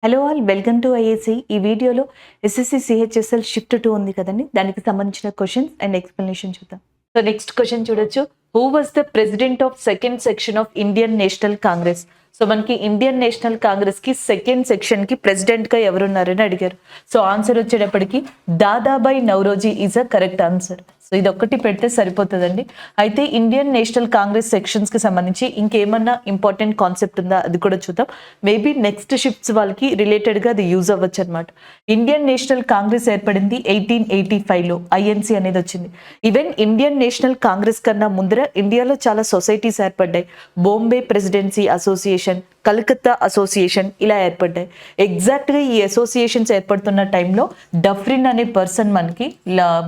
Hello all welcome to IAC. ఈ వీడియోలో SSC CHSL shift 2 ఉంది కదండి, దానికి సంబంధించిన క్వశ్చన్స్ అండ్ ఎక్స్ప్లెనేషన్ చూద్దాం. సో నెక్స్ట్ క్వశ్చన్ చూడొచ్చు. Who was the president of second section of Indian national Congress? So మనకి ఇండియన్ నేషనల్ కాంగ్రెస్ కి సెకండ్ సెక్షన్ కి ప్రెసిడెంట్ గా ఎవరున్నారని అడిగారు. సో ఆన్సర్ వచ్చేటప్పటికి Dadabhai Naoroji is a correct answer. So ఇది ఒక్కటి పెడితే సరిపోతుందండి. అయితే ఇండియన్ నేషనల్ కాంగ్రెస్ సెక్షన్స్ కి సంబంధించి ఇంకేమన్నా ఇంపార్టెంట్ కాన్సెప్ట్ ఉందా అది కూడా చూద్దాం. మేబీ నెక్స్ట్ షిఫ్ట్స్ వాళ్ళకి రిలేటెడ్ గా అది యూజ్ అవ్వచ్చు అనమాట. ఇండియన్ నేషనల్ కాంగ్రెస్ ఏర్పడింది 1885లో. ఐఎన్సి అనేది వచ్చింది. ఈవెన్ ఇండియన్ నేషనల్ కాంగ్రెస్ కన్నా ముందర ఇండియాలో చాలా సొసైటీస్ ఏర్పడ్డాయి. Bombay presidency association, Calcutta association ఇలా ఏర్పడ్డాయి. ఎగ్జాక్ట్ గా ఈ అసోసియేషన్స్ ఏర్పడుతున్న టైంలో డఫ్రిన్ అనే పర్సన్ మనకి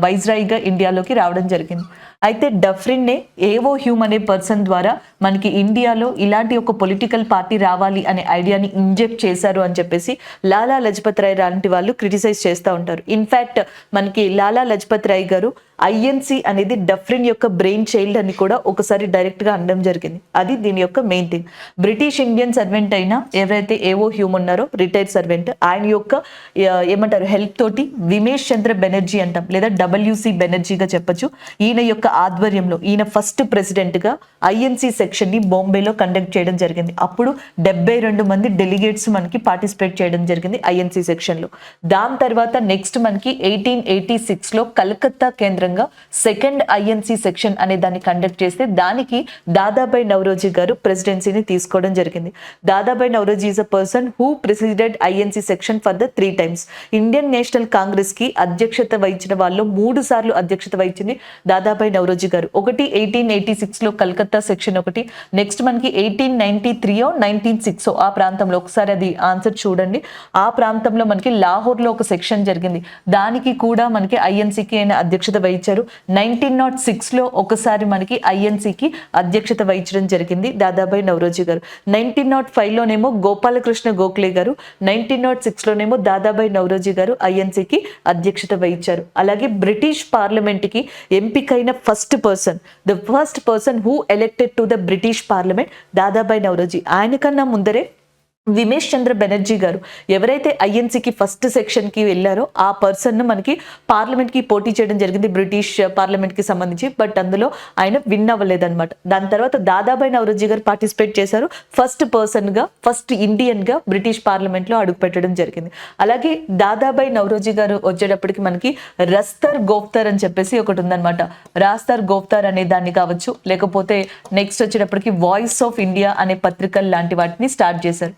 వైస్రాయ్గా ఇండియాలోకి రావడం జరిగింది. అయితే డఫ్రిన్ నే ఏవో హ్యూమ్ అనే పర్సన్ ద్వారా మనకి ఇండియాలో ఇలాంటి ఒక పొలిటికల్ పార్టీ రావాలి అనే ఐడియాని ఇంజెక్ట్ చేశారు అని చెప్పేసి లాలా లజపత్ రాయ్ లాంటి వాళ్ళు క్రిటిసైజ్ చేస్తూ ఉంటారు. ఇన్ఫాక్ట్ మనకి లాలా లజపత్ రాయ్ గారు ఐఎన్సి అనేది డఫ్రిన్ యొక్క బ్రెయిన్ చైల్డ్ అని కూడా ఒకసారి డైరెక్ట్ గా అనడం జరిగింది. అది దీని యొక్క main thing. British Indian servant అయినా ఎవరైతే ఏవో హ్యూమ్ ఉన్నారో రిటైర్డ్ సర్వెంట్, ఆయన యొక్క ఏమంటారు హెల్ప్ తోటి విమేష్ చంద్ర బెనర్జీ అంటాం లేదా డబ్ల్యూసి బెనర్జీగా చెప్పొచ్చు. ఈయన యొక్క ఆధ్వర్యంలో ఈయన ఫస్ట్ ప్రెసిడెంట్ గా ఐఎన్సి సెక్షన్ ని బాంబేలో కండక్ట్ చేయడం జరిగింది. అప్పుడు 72 మంది డెలిగేట్స్ మనకి పార్టిసిపేట్ చేయడం జరిగింది ఐఎన్సి సెక్షన్ లో. దాని తర్వాత నెక్స్ట్ మనకి 1886 లో కలకత్తా కేంద్రంగా సెకండ్ ఐఎన్సి సెక్షన్ అనే దాన్ని కండక్ట్ చేస్తే దానికి దాదాబాయి నౌరోజీ గారు ప్రెసిడెన్సీని తీసుకోవడం జరిగింది. Dadabhai Naoroji is a person who presided INC section for the 3 times. Indian national Congress కి అధ్యక్షత వహించిన వాళ్ళు 3 సార్లు అధ్యక్షత వహించింది దాదాబాయి నౌరోజీ గారు. ఒకటి 1886 లో కలకత్తా సెక్షన్, ఒకటి నెక్స్ట్ మనకి 1893 1906 ఆ ప్రాంతంలో, ఒకసారి అది ఆన్సర్ చూడండి, ఆ ప్రాంతంలో మనకి లాహోర్ లో ఒక సెక్షన్ జరిగింది, దానికి కూడా మనకి ఐఎన్సీకి ఆయన అధ్యక్షత వహించారు. 1906 లో ఒకసారి మనకి ఐఎన్సీకి అధ్యక్షత వహించడం జరిగింది దాదాబాయి నౌరోజీ గారు. 1905 లోనేమో గోపాలకృష్ణ గోఖలే గారు, 1906 లోనేమో దాదాబాయి నౌరోజీ గారు ఐఎన్సీకి అధ్యక్షత వహించారు. అలాగే బ్రిటిష్ పార్లమెంట్ కి ఎంపికైన first person who elected to the British parliament Dadabhai Naoroji. ఆయన కన్నా ముందరే విమేష్ చంద్ర బెనర్జీ గారు ఎవరైతే ఐఎన్సీకి ఫస్ట్ సెక్షన్ కి వెళ్ళారో ఆ పర్సన్ మనకి పార్లమెంట్ కి పోటీ చేయడం జరిగింది బ్రిటిష్ పార్లమెంట్ కి సంబంధించి. బట్ అందులో ఆయన విన్ అవ్వలేదన్నమాట. దాని తర్వాత దాదాబాయి నౌరోజీ గారు పార్టిసిపేట్ చేశారు. ఫస్ట్ పర్సన్ గా, ఫస్ట్ ఇండియన్ గా బ్రిటిష్ పార్లమెంట్ లో అడుగు పెట్టడం జరిగింది. అలాగే దాదాబాయి నౌరోజీ గారు వచ్చేటప్పటికి మనకి రస్తర్ గోఫ్తార్ అని చెప్పేసి ఒకటి ఉందన్నమాట. రాస్తర్ గోఫ్తార్ అనే దాన్ని కావచ్చు, లేకపోతే నెక్స్ట్ వచ్చేటప్పటికి వాయిస్ ఆఫ్ ఇండియా అనే పత్రికలు లాంటి వాటిని స్టార్ట్ చేశారు.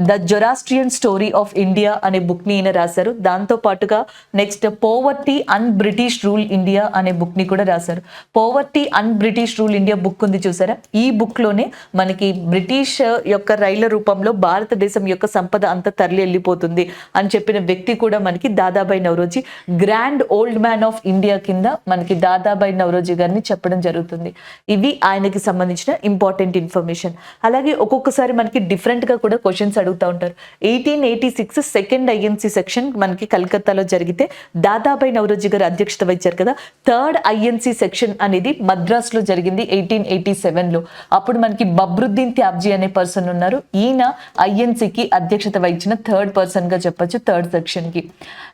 The Zoroastrian story of India అనే బుక్ ని ఈయన రాశారు. దాంతో పాటుగా next poverty and British rule India అనే బుక్ ని కూడా రాశారు. Poverty and British rule India book ఉంది చూసారా, ఈ బుక్ లోనే మనకి బ్రిటిష్ యొక్క రైళ్ల రూపంలో భారతదేశం యొక్క సంపద అంతా తరలి వెళ్ళిపోతుంది అని చెప్పిన వ్యక్తి కూడా మనకి Dadabhai Naoroji. Grand old man of India కింద మనకి దాదాబాయి నౌరోజీ గారిని చెప్పడం జరుగుతుంది. ఇవి ఆయనకి సంబంధించిన ఇంపార్టెంట్ ఇన్ఫర్మేషన్. అలాగే ఒక్కొక్కసారి మనకి డిఫరెంట్ గా కూడా క్వశ్చన్స్ అడుగుతూ ఉంటారు. 1886 సెకండ్ ఐఎన్సి సెక్షన్ మనకి కలకత్తాలో జరిగితే దాదాబాయి నౌరోజీ గారు అధ్యక్షత వహించారు కదా. థర్డ్ ఐఎన్సి సెక్షన్ అనేది మద్రాస్ లో జరిగింది 1887 లో. అప్పుడు మనకి బబ్రుద్దీన్ త్యాబ్జీ అనే పర్సన్ ఉన్నారు. ఈయన ఐఎన్సికి అధ్యక్షత వహించిన థర్డ్ పర్సన్ గా చెప్పొచ్చు థర్డ్ సెక్షన్ కి.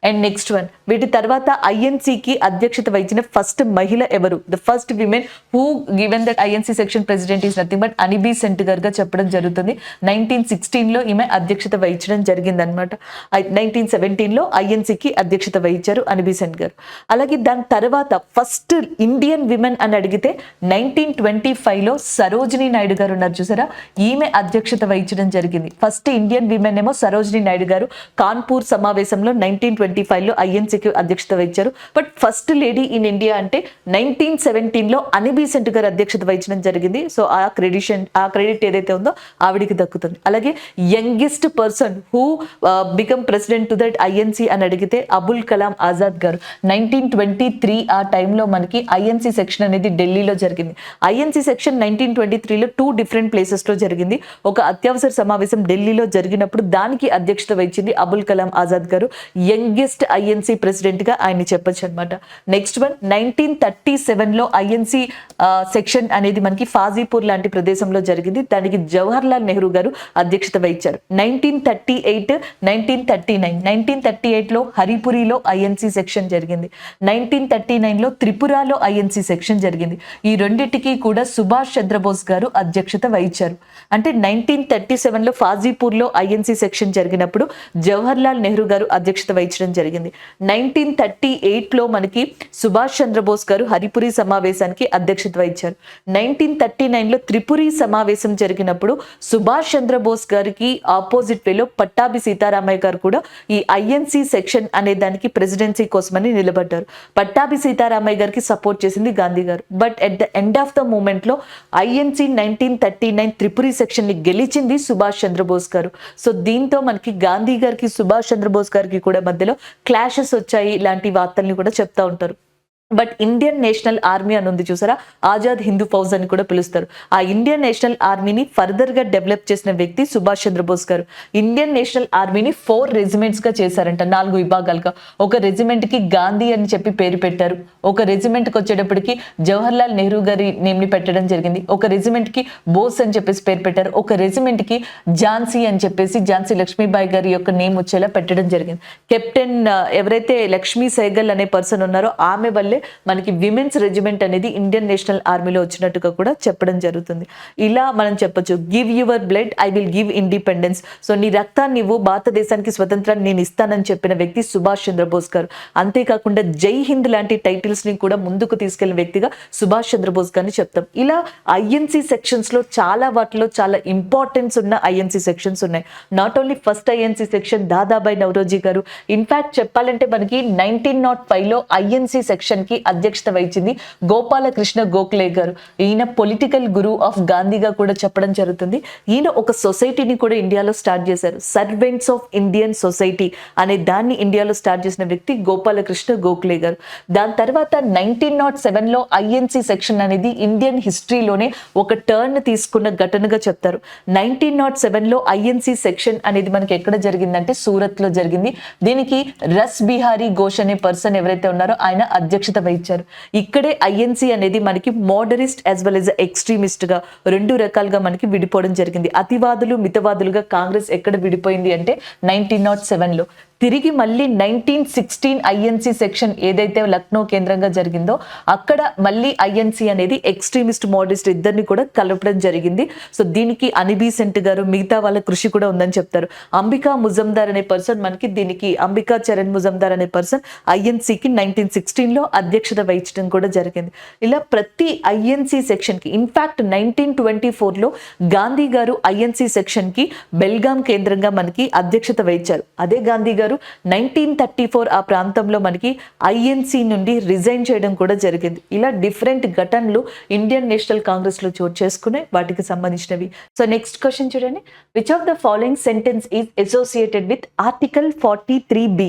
అండ్ నెక్స్ట్ వన్, వీటి తర్వాత ఐఎన్సికి అధ్యక్షత వహించిన ఫస్ట్ మహిళ ఎవరు? The first women who given that INC section president is nothing but అనీ బెసెంట్ గారుగా చెప్పడం జరుగుతుంది. 1916 లో ఈమె అధ్యక్షత వహించడం జరిగింది అనమాట. 1917 లో ఐఎన్సీకి అధ్యక్షత వహించారు అనీ బెసెంట్ గారు. అలాగే దాని తర్వాత ఫస్ట్ ఇండియన్ విమెన్ అని అడిగితే 1925 లో సరోజినీ నాయుడు గారు ఉన్నారు చూసారా, ఈమె అధ్యక్షత వహించడం జరిగింది. ఫస్ట్ ఇండియన్ విమెన్ ఏమో సరోజినీ నాయుడు గారు కాన్పూర్ సమావేశంలో 1925 లో ఐఎన్సీకి అధ్యక్షత వహించారు. But first lady in India అంటే 1917 లో అనీ బెసెంట్ గారు అధ్యక్షత వహించడం జరిగింది. సో ఆ క్రెడిట్ ఏదైతే ఉందో ఆవిడికి దక్కుతుంది. అలాగే youngest person who become president to that INC అని అడిగితే అబుల్ కలాం ఆజాద్ గారు. 1923 ఆ టైంలో మనకి ఐఎన్సి సెక్షన్ అనేది ఢిల్లీలో జరిగింది. ఐఎన్సి సెక్షన్ 1923లో 2 డిఫరెంట్ ప్లేసెస్ లో జరిగింది. ఒక అత్యవసర సమావేశం ఢిల్లీలో జరిగినప్పుడు దానికి అధ్యక్షత వహించింది అబుల్ కలాం ఆజాద్ గారు. యంగెస్ట్ ఐఎన్సి ప్రెసిడెంట్ గా ఆయన చెప్పొచ్చు అనమాట. నెక్స్ట్ వన్, 1937 లో ఐఎన్సి సెక్షన్ అనేది మనకి ఫాజీపూర్ లాంటి ప్రదేశంలో జరిగింది. దానికి జవహర్ లాల్ నెహ్రూ గారు అధ్యక్షత వహించారు. ఇచ్చారు. 1938, 1939. 1938లో హరిపురిలో ఐఎన్సి సెక్షన్ జరిగింది. 1939లో త్రిపురలో ఐఎన్సి సెక్షన్ జరిగింది. ఈ రెండింటికి కూడా సుభాష్ చంద్రబోస్ గారు అధ్యక్షత వహించారు. అంటే 1937లో ఫాజీపూర్లో ఐఎన్సి సెక్షన్ జరిగినప్పుడు జవహర్లాల్ నెహ్రూ గారు అధ్యక్షత వహించడం జరిగింది. 1938లో మనకి సుభాష్ చంద్రబోస్ గారు హరిపురి సమావేశానికి అధ్యక్షత వహించారు. 1939లో త్రిపురి సమావేశం జరిగినప్పుడు సుభాష్ చంద్రబోస్ గారికి ఆపోజిట్ వేలో పట్టాభి సీతారామయ్య గారు కూడా ఈ ఐఎన్సి సెక్షన్ అనే దానికి ప్రెసిడెన్సీ కోసమని నిలబడ్డారు. పట్టాభి సీతారామయ్య గారికి సపోర్ట్ చేసింది గాంధీ గారు. But at the end of the moment లో ఐఎన్సి 1939 త్రిపురి సెక్షన్ ని గెలిచింది సుభాష్ చంద్రబోస్ గారు. సో దీంతో మనకి గాంధీ గారికి సుభాష్ చంద్రబోస్ గారికి కూడా మధ్యలో క్లాషెస్ వచ్చాయి, ఇలాంటి వార్తల్ని కూడా చెప్తా ఉంటారు. బట్ ఇండియన్ నేషనల్ ఆర్మీ అని ఉంది చూసారా, ఆజాద్ హిందూ ఫౌజ్ అని కూడా పిలుస్తారు. ఆ ఇండియన్ నేషనల్ ఆర్మీని ఫర్దర్ గా డెవలప్ చేసిన వ్యక్తి సుభాష్ చంద్రబోస్ గారు. ఇండియన్ నేషనల్ ఆర్మీని 4 రెజిమెంట్స్ గా చేశారంట, 4 విభాగాలుగా. ఒక రెజిమెంట్ కి గాంధీ అని చెప్పి పేరు పెట్టారు. ఒక రెజిమెంట్ కి వచ్చేటప్పటికి జవహర్లాల్ నెహ్రూ గారి నేమ్ ని పెట్టడం జరిగింది. ఒక రెజిమెంట్ కి బోస్ అని చెప్పేసి పేరు పెట్టారు. ఒక రెజిమెంట్ కి ఝాన్సీ అని చెప్పేసి ఝాన్సీ లక్ష్మీబాయి గారి యొక్క నేమ్ వచ్చేలా పెట్టడం జరిగింది. కెప్టెన్ ఎవరైతే లక్ష్మీ సైగల్ అనే పర్సన్ ఉన్నారో ఆమె వల్లే మనకి విమెన్స్ రెజిమెంట్ అనేది ఇండియన్ నేషనల్ ఆర్మీలో వచ్చినట్టుగా కూడా చెప్పడం జరుగుతుంది. ఇలా మనం చెప్పొచ్చు, give your blood I will give independence. So నీ రక్తాన్ని ఇవ్వు, భారతదేశానికి స్వతంత్రాన్ని నేను ఇస్తానని చెప్పిన వ్యక్తి సుభాష్ చంద్రబోస్ గారు. అంతేకాకుండా జై హింద్ లాంటి టైటిల్స్ ని కూడా ముందుకు తీసుకెళ్లిన వ్యక్తిగా సుభాష్ చంద్రబోస్ గారిని చెప్తాం. ఇలా ఐఎన్సి సెక్షన్స్ లో చాలా వాటిలో చాలా ఇంపార్టెన్స్ ఉన్న ఐఎన్సి సెక్షన్స్ ఉన్నాయి. Not only first INC section Dadabhai Naoroji గారు. ఇన్ఫాక్ట్ చెప్పాలంటే మనకి 1905లో ఐఎన్సి సెక్షన్ కి అధ్యక్షత వహించింది గోపాలకృష్ణ గోఖలే గారు. ఈయన పొలిటికల్ గురు ఆఫ్ గాంధీగా కూడా చెప్పడం జరుగుతుంది. ఈయన ఒక సొసైటీని కూడా ఇండియాలో స్టార్ట్ చేశారు, సర్వెంట్స్ ఆఫ్ ఇండియన్ సొసైటీ అనే దాన్ని ఇండియాలో స్టార్ట్ చేసిన వ్యక్తి గోపాలకృష్ణ గోఖలే గారు. దాని తర్వాత 1907లో ఐఎన్సి సెక్షన్ అనేది ఇండియన్ హిస్టరీలోనే ఒక టర్న్ తీసుకున్న ఘటనగా చెప్తారు. 1907లో ఐఎన్సి సెక్షన్ అనేది మనకి ఎక్కడ జరిగిందంటే సూరత్ లో జరిగింది. దీనికి రస్ బిహారీ ఘోష్ అనే పర్సన్ ఎవరైతే ఉన్నారో ఆయన అధ్యక్షత వహించారు. ఇక్కడే ఐఎన్సి అనేది మనకి మోడరిస్ట్ యాజ్ వెల్ యాజ్ ఎక్స్ట్రీమిస్ట్ గా 2 రకాలుగా మనకి విడిపోవడం జరిగింది. అతివాదులు మితవాదులుగా కాంగ్రెస్ ఎక్కడ విడిపోయింది అంటే 1907లో. తిరిగి మళ్ళీ 1916 ఐఎన్సి సెక్షన్ ఏదైతే లక్నో కేంద్రంగా జరిగిందో అక్కడ మళ్ళీ ఐఎన్సి అనేది ఎక్స్ట్రీమిస్ట్ మోడరిస్ట్ ఇద్దరిని కూడా కలపడం జరిగింది. సో దీనికి అనిబీసెంట్ గారు మిగతా వాళ్ళ కృషి కూడా ఉందని చెప్తారు. అంబికా ముజందార్ అనే పర్సన్ మనకి దీనికి అంబికా చరణ్ ముజందార్ అనే పర్సన్ ఐఎన్సికి 1916లో అధ్యక్షత వహించడం కూడా జరిగింది. ఇలా ప్రతి ఐఎన్సి సెక్షన్ కి ఇన్ఫాక్ట్ 1924లో గాంధీ గారు ఐఎన్సి సెక్షన్ కి బెల్గాం కేంద్రంగా మనకి అధ్యక్షత వహించారు. అదే గాంధీ గారు 1934 ఆ ప్రాంతంలో మనకి ఐఎన్సి నుండి రిజైన్ చేయడం కూడా జరిగింది. ఇలా డిఫరెంట్ ఘటనలు ఇండియన్ నేషనల్ కాంగ్రెస్ లో చోటు చేసుకునే వాటికి సంబంధించినవి. సో నెక్స్ట్ క్వశ్చన్ చూడండి, which of the following sentence is associated with article 43B?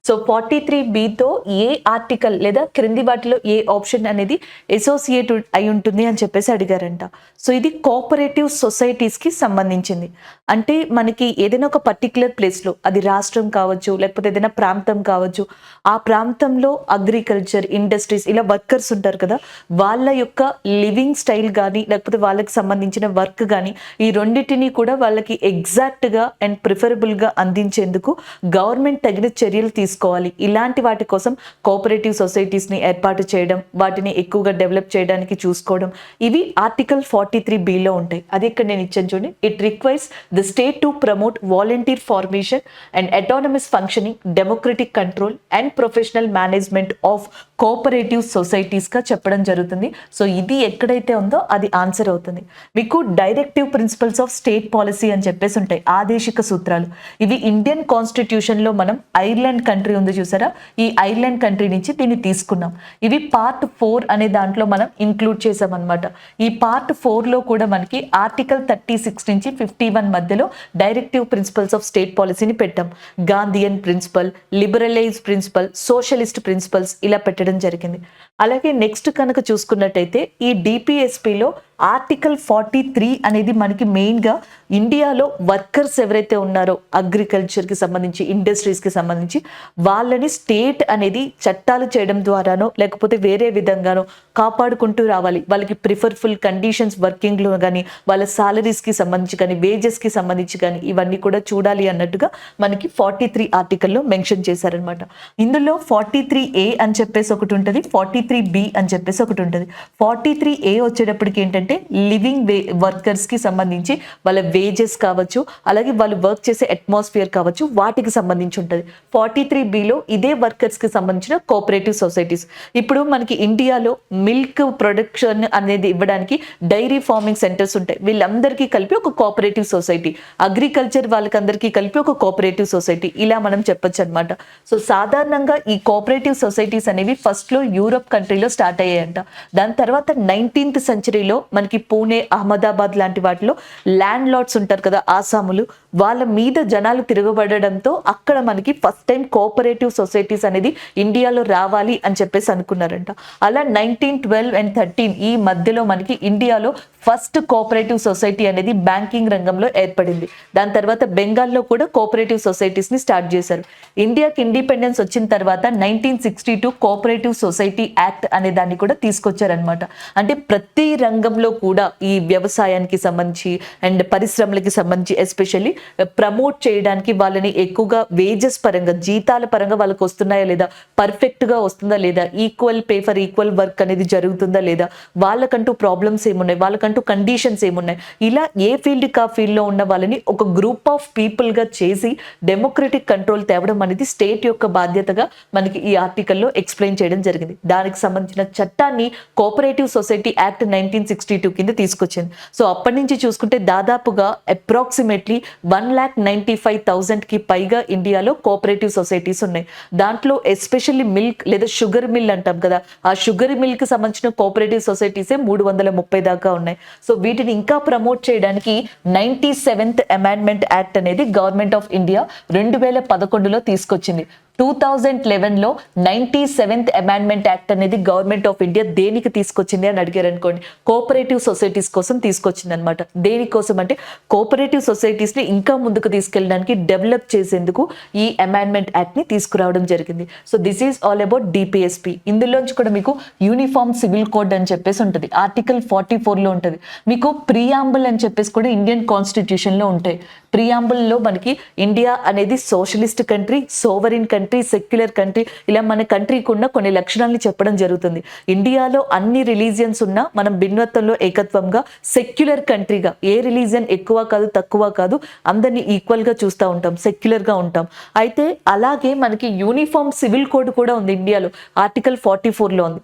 So 43Bతో ఏ ఆర్టికల్ లేదా క్రింది వాటిలో ఏ ఆప్షన్ అనేది అసోసియేటెడ్ అయి ఉంటుంది అని చెప్పేసి అడిగారంట. సో ఇది కోఆపరేటివ్ సొసైటీస్ కి సంబంధించింది. అంటే మనకి ఏదైనా ఒక పర్టికులర్ ప్లేస్ లో, అది రాష్ట్రం కావచ్చు లేకపోతే ఏదైనా ప్రాంతం కావచ్చు, ఆ ప్రాంతంలో అగ్రికల్చర్ ఇండస్ట్రీస్ ఇలా వర్కర్స్ ఉంటారు కదా, వాళ్ళ యొక్క లివింగ్ స్టైల్ కానీ లేకపోతే వాళ్ళకి సంబంధించిన వర్క్ కానీ ఈ రెండింటినీ కూడా వాళ్ళకి ఎగ్జాక్ట్ గా అండ్ ప్రిఫరబుల్ గా అందించేందుకు గవర్నమెంట్ తగిన చర్యలు తీసుకోవాలి. ఇలాంటి వాటి కోసం కోఆపరేటివ్ సొసైటీస్ ని ఏర్పాటు చేయడం, వాటిని ఎక్కువగా డెవలప్ చేయడానికి చూసుకోవడం, ఇవి ఆర్టికల్ 43Bలో ఉంటాయి. అది ఇక్కడ నేను ఇచ్చాను చూడండి. It requires the state to promote volunteer formation and autonomous functioning, democratic control and professional management of cooperative societies గా చెప్పడం జరుగుతుంది. సో ఇది ఎక్కడైతే ఉందో అది ఆన్సర్ అవుతుంది. మీకు directive principles of state policy అని చెప్పేసి ఉంటాయి, ఆదేశిక సూత్రాలు. ఇవి ఇండియన్ కాన్స్టిట్యూషన్ లో మనం ఐర్లాండ్ కంట్రీ ఉంది చూసారా, ఈ ఐర్లాండ్ కంట్రీ నుంచి దీన్ని తీసుకున్నాం. ఇవి పార్ట్ 4 అనే దాంట్లో మనం ఇంక్లూడ్ చేసాం అనమాట. ఈ పార్ట్ 4లో కూడా మనకి ఆర్టికల్ 36 నుంచి 51 మధ్యలో డైరెక్టివ్ ప్రిన్సిపల్స్ ఆఫ్ స్టేట్ పాలసీని పెట్టాం. Gandhian principle, liberalize principle, socialist principles ఇలా పెట్టడం జరిగింది. అలాగే నెక్స్ట్ కనుక చూసుకున్నట్టయితే ఈ డిపిఎస్పిలో ఆర్టికల్ 43 అనేది మనకి మెయిన్గా ఇండియాలో వర్కర్స్ ఎవరైతే ఉన్నారో అగ్రికల్చర్కి సంబంధించి, ఇండస్ట్రీస్కి సంబంధించి వాళ్ళని స్టేట్ అనేది చట్టాలు చేయడం ద్వారానో లేకపోతే వేరే విధంగానో కాపాడుకుంటూ రావాలి. వాళ్ళకి ప్రిఫర్ఫుల్ కండిషన్స్ వర్కింగ్లో కానీ, వాళ్ళ సాలరీస్కి సంబంధించి కానీ, వేజెస్కి సంబంధించి కానీ ఇవన్నీ కూడా చూడాలి అన్నట్టుగా మనకి 43 ఆర్టికల్లో మెన్షన్ చేశారనమాట. ఇందులో 43A అని చెప్పేసి ఒకటి ఉంటుంది, 43B అని చెప్పేసి ఒకటి ఉంటుంది. 43A వచ్చేటప్పటికి ఏంటంటే లివింగ్ వర్కర్స్కి సంబంధించి వాళ్ళ వేజెస్ కావచ్చు, అలాగే వాళ్ళు వర్క్ చేసే అట్మాస్ఫియర్ కావచ్చు, వాటికి సంబంధించి ఉంటుంది. 43Bలో ఇదే వర్కర్స్కి సంబంధించిన కోఆపరేటివ్ సొసైటీస్. ఇప్పుడు మనకి ఇండియాలో మిల్క్ ప్రొడక్షన్ అనేది ఇవ్వడానికి డైరీ ఫార్మింగ్ సెంటర్స్ ఉంటాయి. వీళ్ళందరికీ కలిపి ఒక కోఆపరేటివ్ సొసైటీ, అగ్రికల్చర్ వాళ్ళకందరికీ కలిపి ఒక కోఆపరేటివ్ సొసైటీ, ఇలా మనం చెప్పొచ్చు అనమాట. సో సాధారణంగా ఈ కోఆపరేటివ్ సొసైటీస్ అనేవి ఫస్ట్లో యూరోప్ కంట్రీలో స్టార్ట్ అయ్యాయంట. దాని తర్వాత 19th సెంచరీలో మనకి పూణే, అహ్మదాబాద్ లాంటి వాటిలో ల్యాండ్ లార్డ్స్ ఉంటారు కదా, ఆసాములు, వాళ్ళ మీద జనాలు తిరగబడడంతో అక్కడ మనకి ఫస్ట్ టైం కోఆపరేటివ్ సొసైటీస్ అనేది ఇండియాలో రావాలి అని చెప్పేసి అనుకున్నారంట. అలా 1912 and 13 ఈ మధ్యలో మనకి ఇండియాలో ఫస్ట్ కోఆపరేటివ్ సొసైటీ అనేది బ్యాంకింగ్ రంగంలో ఏర్పడింది. దాని తర్వాత బెంగాల్లో కూడా కోఆపరేటివ్ సొసైటీస్ని స్టార్ట్ చేశారు. ఇండియాకి ఇండిపెండెన్స్ వచ్చిన తర్వాత 1962 కోఆపరేటివ్ సొసైటీ యాక్ట్ అనే దాన్ని కూడా తీసుకొచ్చారనమాట. అంటే ప్రతి రంగంలో కూడా ఈ వ్యవసాయానికి సంబంధించి అండ్ పరిశ్రమలకి సంబంధించి ఎస్పెషల్లీ ప్రమోట్ చేయడానికి వాళ్ళని ఎక్కువగా వేజెస్ పరంగా, జీతాల పరంగా వాళ్ళకి వస్తున్నాయా లేదా, పర్ఫెక్ట్గా వస్తుందా లేదా, equal pay for equal work అనేది జరుగుతుందా లేదా, వాళ్ళకంటూ ప్రాబ్లమ్స్ ఏమున్నాయి, వాళ్ళకంటూ కండిషన్స్ ఏమున్నాయి, ఇలా ఏ ఫీల్డ్కి ఆ ఫీల్డ్లో ఉన్న వాళ్ళని ఒక గ్రూప్ ఆఫ్ పీపుల్గా చేసి డెమోక్రటిక్ కంట్రోల్ తేవడం అనేది స్టేట్ యొక్క బాధ్యతగా మనకి ఈ ఆర్టికల్లో ఎక్స్ప్లెయిన్ చేయడం జరిగింది. దానికి సంబంధించిన చట్టాన్ని కోఆపరేటివ్ సొసైటీ యాక్ట్ 1962 కింద తీసుకొచ్చింది. సో అప్పటి నుంచి చూసుకుంటే దాదాపుగా అప్రాక్సిమేట్లీ 1,95,000కి పైగా ఇండియాలో కోఆపరేటివ్ సొసైటీస్ ఉన్నాయి. దాంట్లో ఎస్పెషల్లీ మిల్క్ లేదా షుగర్ మిల్ అంటాం కదా, ఆ షుగర్ మిల్క్ సంబంధించిన కోఆపరేటివ్ సొసైటీసే 330 దాకా ఉన్నాయి. సో వీటిని ఇంకా ప్రమోట్ చేయడానికి 97th అమెండ్మెంట్ యాక్ట్ అనేది గవర్నమెంట్ ఆఫ్ ఇండియా 2011లో తీసుకొచ్చింది. 2011లో 97th అమెండ్మెంట్ యాక్ట్ అనేది గవర్నమెంట్ ఆఫ్ ఇండియా దేనికి తీసుకొచ్చింది అని అడిగారు అనుకోండి, కోఆపరేటివ్ సొసైటీస్ కోసం తీసుకొచ్చింది అనమాట. దేనికోసం అంటే కోఆపరేటివ్ సొసైటీస్ని ఇంకా ముందుకు తీసుకెళ్ళడానికి, డెవలప్ చేసేందుకు ఈ అమెండ్మెంట్ యాక్ట్ని తీసుకురావడం జరిగింది. So this is all about DPSP. ఇందులోంచి కూడా మీకు యూనిఫామ్ సివిల్ కోడ్ అని చెప్పేసి ఉంటుంది, ఆర్టికల్ 44లో ఉంటుంది. మీకు ప్రియాంబుల్ అని చెప్పేసి కూడా ఇండియన్ కాన్స్టిట్యూషన్లో ఉంటాయి. ప్రియాంబుల్లో మనకి ఇండియా అనేది socialist country, sovereign country, secular country, ఇలా మన కంట్రీకి ఉన్న కొన్ని లక్షణాలని చెప్పడం జరుగుతుంది. ఇండియాలో అన్ని రిలీజియన్స్ ఉన్నా మనం భిన్నత్వంలో ఏకత్వంగా సెక్యులర్ కంట్రీగా, ఏ రిలీజియన్ ఎక్కువ కాదు తక్కువ కాదు, అందరినీ ఈక్వల్గా చూస్తూ ఉంటాం, సెక్యులర్గా ఉంటాం. అయితే అలాగే మనకి యూనిఫామ్ సివిల్ కోడ్ కూడా ఉంది ఇండియాలో, ఆర్టికల్ 44లో ఉంది.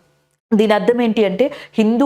దీని అర్థం ఏంటి అంటే హిందూ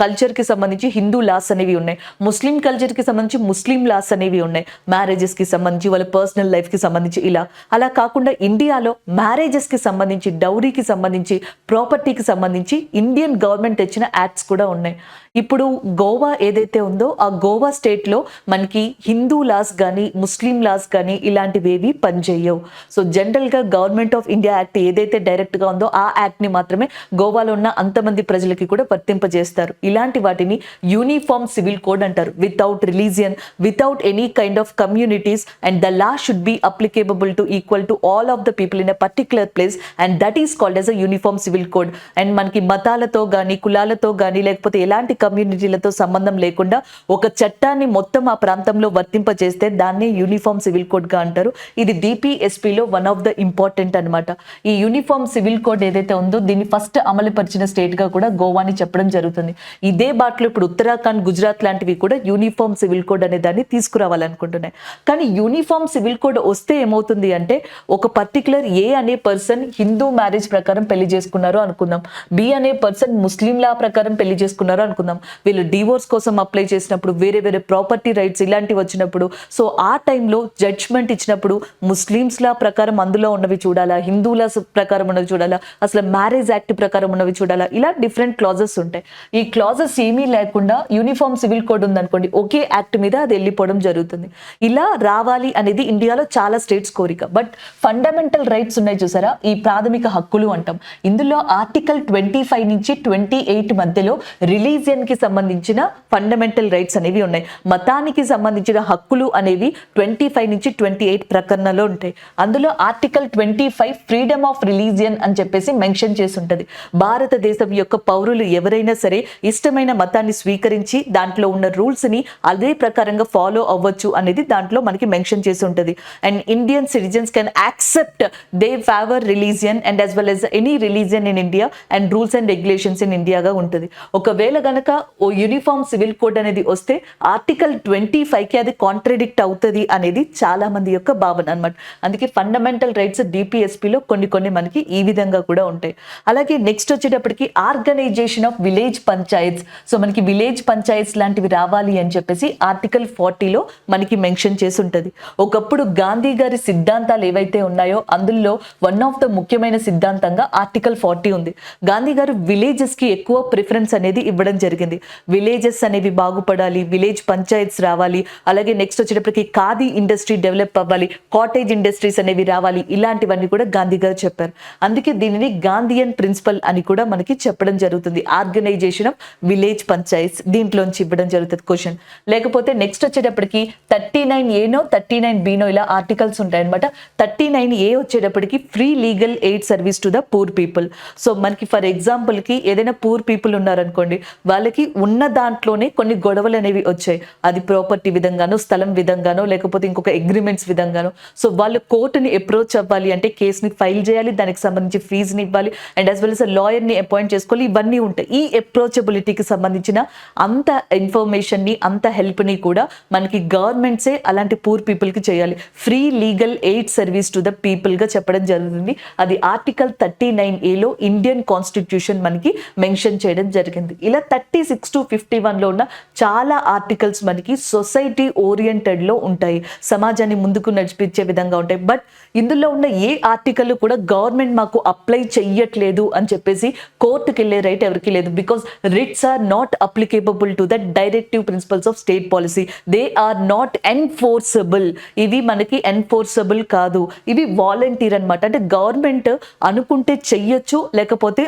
కల్చర్కి సంబంధించి హిందూ లాస్ అనేవి ఉన్నాయి, ముస్లిం కల్చర్కి సంబంధించి ముస్లిం లాస్ అనేవి ఉన్నాయి, మ్యారేజెస్కి సంబంధించి, వాళ్ళ పర్సనల్ లైఫ్కి సంబంధించి ఇలా. అలా కాకుండా ఇండియాలో మ్యారేజెస్కి సంబంధించి, డౌరీకి సంబంధించి, ప్రాపర్టీకి సంబంధించి ఇండియన్ గవర్నమెంట్ తెచ్చిన యాక్ట్స్ కూడా ఉన్నాయి. ఇప్పుడు గోవా ఏదైతే ఉందో ఆ గోవా స్టేట్లో మనకి హిందూ లాస్ కానీ ముస్లిం లాస్ కానీ ఇలాంటివేవి పనిచేయవు. సో జనరల్గా గవర్నమెంట్ ఆఫ్ ఇండియా యాక్ట్ ఏదైతే డైరెక్ట్గా ఉందో ఆ యాక్ట్ని మాత్రమే గోవాలో ఉన్న అంతమంది ప్రజలకి కూడా వర్తింపజేస్తారు. ఇలాంటి వాటిని యూనిఫామ్ సివిల్ కోడ్ అంటారు. Without religion, without any kind of communities, and the law should be applicable to equal to all of the people in a particular place, and that is called as a uniform civil code. And మనకి మతాలతో కానీ, కులాలతో కానీ, లేకపోతే ఎలాంటి కమ్యూనిటీలతో సంబంధం లేకుండా ఒక చట్టాన్ని మొత్తం ఆ ప్రాంతంలో వర్తింపజేస్తే దాన్ని యూనిఫామ్ సివిల్ కోడ్ గా అంటారు. ఇది డిపిఎస్పిలో వన్ ఆఫ్ ద ఇంపార్టెంట్ అన్నమాట. ఈ యూనిఫామ్ సివిల్ కోడ్ ఏదైతే ఉందో దీన్ని ఫస్ట్ అమలుపరిచిన స్టేట్ గా కూడా గోవాని చెప్పడం జరుగుతుంది. ఇదే బాటలో ఇప్పుడు ఉత్తరాఖండ్, గుజరాత్ లాంటివి కూడా యూనిఫామ్ సివిల్ కోడ్ అనే దాన్ని తీసుకురావాలనుకుంటున్నాయి. కానీ యూనిఫామ్ సివిల్ కోడ్ వస్తే ఏమవుతుంది అంటే ఒక పర్టికులర్ ఏ అనే పర్సన్ హిందూ మ్యారేజ్ ప్రకారం పెళ్లి చేసుకున్నారు అనుకుందాం, బి అనే పర్సన్ ముస్లిం లా ప్రకారం పెళ్లి చేసుకున్నారు అనుకుందాం, వీళ్ళు డివోర్స్ కోసం అప్లై చేసినప్పుడు, వేరే వేరే ప్రాపర్టీ రైట్స్ ఇలాంటివి వచ్చినప్పుడు, సో ఆ టైంలో జడ్జ్మెంట్ ఇచ్చినప్పుడు ముస్లిమ్స్ లా ప్రకారం అందులో ఉన్నవి చూడాలా, హిందూల ప్రకారం ఉన్నవి చూడాలా, అసలు మ్యారేజ్ యాక్ట్ ప్రకారం ఉన్నవి చూడాలా, ఇలా డిఫరెంట్ క్లాజెస్ ఉంటాయి. ఈ క్లాజెస్ ఏమీ లేకుండా యూనిఫామ్ సివిల్ కోడ్ ఉందనుకోండి, ఒకే యాక్ట్ మీద అది వెళ్ళిపోవడం జరుగుతుంది. ఇలా రావాలి అనేది ఇండియాలో చాలా స్టేట్స్ కోరిక. బట్ ఫండమెంటల్ రైట్స్ ఉన్నాయి చూసారా, ఈ ప్రాథమిక హక్కులు అంటాం. ఇందులో ఆర్టికల్ 25 నుంచి 28 మధ్యలో రిలీజియన్ కి సంబంధించిన ఫండమెంటల్ రైట్స్ అనేవి ఉన్నాయి. మతానికి సంబంధించిన హక్కులు అనేవి 25 నుంచి 28 ప్రకరణలో ఉంటాయి. అందులో ఆర్టికల్ 25 ఫ్రీడమ్ ఆఫ్ రిలీజియన్ అని చెప్పేసి మెన్షన్ చేసి ఉంటుంది. భారతదేశం యొక్క పౌరులు ఎవరైనా సరే ఇష్టమైన మతాన్ని స్వీకరించి దాంట్లో ఉన్న రూల్స్ ని అదే ప్రకారంగా ఫాలో అవ్వచ్చు అనేది దాంట్లో మనకి మెన్షన్ చేసి ఉంటుంది. And Indian citizens can accept they favour religion and as well as any religion in India and rules and regulations in ఇండియాగా ఉంటుంది. ఒకవేళ గనక ఓ యూనిఫామ్ సివిల్ కోడ్ అనేది వస్తే ఆర్టికల్ 25 కి అది కాంట్రడిక్ట్ అవుతుంది అనేది చాలా మంది యొక్క భావన అన్నమాట. అందుకే ఫండమెంటల్ రైట్స్ డిపిఎస్పిలో కొన్ని మనకి ఈ విధంగా కూడా ఉంటాయి. అలాగే నెక్స్ట్ వచ్చేటప్పటికి organization of village panchayats. So మనకి విలేజ్ పంచాయత్స్ లాంటివి రావాలి అని చెప్పేసి ఆర్టికల్ 40లో మనకి మెన్షన్ చేసి ఉంటుంది. ఒకప్పుడు గాంధీ గారి సిద్ధాంతాలు ఏవైతే ఉన్నాయో అందులో వన్ ఆఫ్ ద ముఖ్యమైన సిద్ధాంతంగా ఆర్టికల్ 40 ఉంది. గాంధీ గారు విలేజెస్ కి ఎక్కువ ప్రిఫరెన్స్ అనేది ఇవ్వడం జరిగింది. విలేజెస్ అనేవి బాగుపడాలి, విలేజ్ పంచాయత్స్ రావాలి, అలాగే నెక్స్ట్ వచ్చేటప్పటికి ఖాదీ ఇండస్ట్రీ డెవలప్ అవ్వాలి, కాటేజ్ ఇండస్ట్రీస్ అనేవి రావాలి, ఇలాంటివన్నీ కూడా గాంధీ గారు చెప్పారు. అందుకే దీనిని గాంధీయన్ ప్రిన్సిపల్ అని కూడా మనకి చెప్పడం జరుగుతుంది. ఆర్గనైజేషన్ ఆఫ్ విలేజ్ పంచాయత్స్ దీంట్లోంచి ఇవ్వడం జరుగుతుంది క్వశ్చన్. లేకపోతే నెక్స్ట్ వచ్చేటప్పటికి 39A 39B ఇలా ఆర్టికల్స్ ఉంటాయన్నమాట. 39A వచ్చేటప్పటికి free legal aid service to the poor people. So మనకి ఫర్ ఎగ్జాంపుల్ కి ఏదైనా పూర్ పీపుల్ ఉన్నారనుకోండి, వాళ్ళకి ఉన్న దాంట్లోనే కొన్ని గొడవలు అనేవి వచ్చాయి. అది ప్రాపర్టీ విధంగానో, స్థలం విధంగానో, లేకపోతే ఇంకొక అగ్రిమెంట్స్ విధంగానో. సో వాళ్ళు కోర్టుని అప్రోచ్ అవ్వాలి అంటే కేసుని ఫైల్ చేయాలి, దానికి సంబంధించి ఫీజుని ఇవ్వాలి, అండ్ యాజ్ వెల్ as లాయర్ని అపాయింట్ చేసుకోవాలి. ఇవన్నీ ఉంటాయి. ఈ అప్రోచబిలిటీకి సంబంధించిన అంత ఇన్ఫర్మేషన్ని, అంత హెల్ప్ని కూడా మనకి గవర్నమెంట్సే అలాంటి పూర్ పీపుల్కి చేయాలి. Free legal aid service to the పీపుల్గా చెప్పడం జరుగుతుంది. అది ఆర్టికల్ 39A ఇండియన్ కాన్స్టిట్యూషన్ మనకి మెన్షన్ చేయడం జరిగింది. ఇలా 36 to 51లో ఉన్న చాలా ఆర్టికల్స్ మనకి సొసైటీ ఓరియంటెడ్లో ఉంటాయి, సమాజాన్ని ముందుకు నడిపించే విధంగా ఉంటాయి. బట్ ఇందులో ఉన్న ఏ ఆర్టికల్ కూడా గవర్నమెంట్ మాకు అప్లై చెయ్యట్లేదు అని చెప్పేసి కోర్టుకి వెళ్ళే రైట్ ఎవరికి లేదు. Because writs are not applicable to the directive principles of state policy. They are not enforceable. ఇవి మనకి ఎన్ఫోర్సబుల్ కాదు, ఇవి వాలంటీర్ అనమాట. అంటే గవర్నమెంట్ అనుకుంటే చెయ్యొచ్చు, లేకపోతే